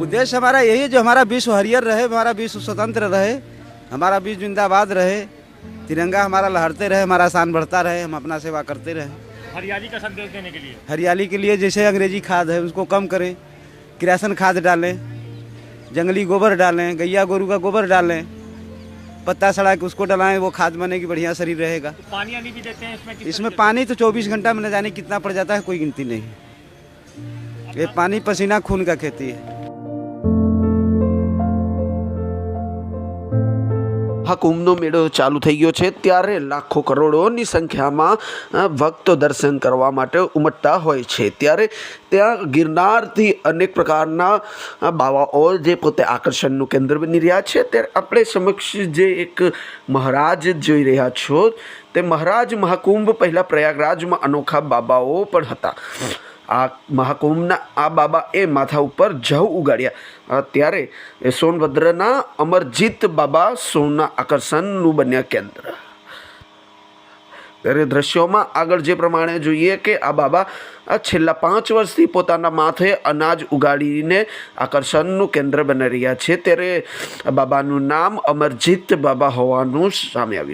उद्देश्य हमारा यही है, जो हमारा विश्व हरियर रहे, हमारा विश्व स्वतंत्र रहे, हमारा विश्व जिंदाबाद रहे, तिरंगा हमारा लहरते रहे, हमारा शान बढ़ता रहे, हम अपना सेवा करते रहे। हरियाली का संदेश देने के लिए, हरियाली के लिए जैसे अंग्रेजी खाद है उसको कम करें, किरासन खाद डालें, जंगली गोबर डालें, गैया गोरू का गोबर डालें, पत्ता सड़ा के उसको डलाएं, वो खाद बनेगी, बढ़िया शरीर रहेगा। तो पानी आनी भी देते हैं इसमें? इसमें पानी तो 24 घंटा में न जाने कितना पड़ जाता है, कोई गिनती नहीं। ये पानी पसीना खून का खेती है। કુંભનો મેળો ચાલુ થઈ ગયો છે ત્યારે લાખો કરોડોની સંખ્યામાં ભક્તો દર્શન કરવા માટે ઉમટતા હોય છે। ત્યારે ત્યાં ગિરનારથી અનેક પ્રકારના બાવાઓ જે પોતે આકર્ષણનું કેન્દ્ર બની રહ્યા છે, ત્યારે આપણે સમક્ષ જે એક મહારાજ જોઈ રહ્યા છો તે મહારાજ મહાકુંભ પહેલાં પ્રયાગરાજમાં અનોખા બાબાઓ પણ હતા। આ મહાકુંભના આ બાબાએ માથા ઉપર જવ ઉગાડ્યા ત્યારે સોનભદ્રના અમરજીત બાબા સૌના આકર્ષણનું બન્યા કેન્દ્ર। ત્યારે દ્રશ્યોમાં આગળ જે પ્રમાણે જોઈએ કે આ બાબા છેલ્લા 5 વર્ષથી પોતાના માથે અનાજ ઉગાડીને આકર્ષણનું કેન્દ્ર બની રહ્યા છે। ત્યારે બાબાનું નામ અમરજીત બાબા હોવાનું સામે આવ્યું।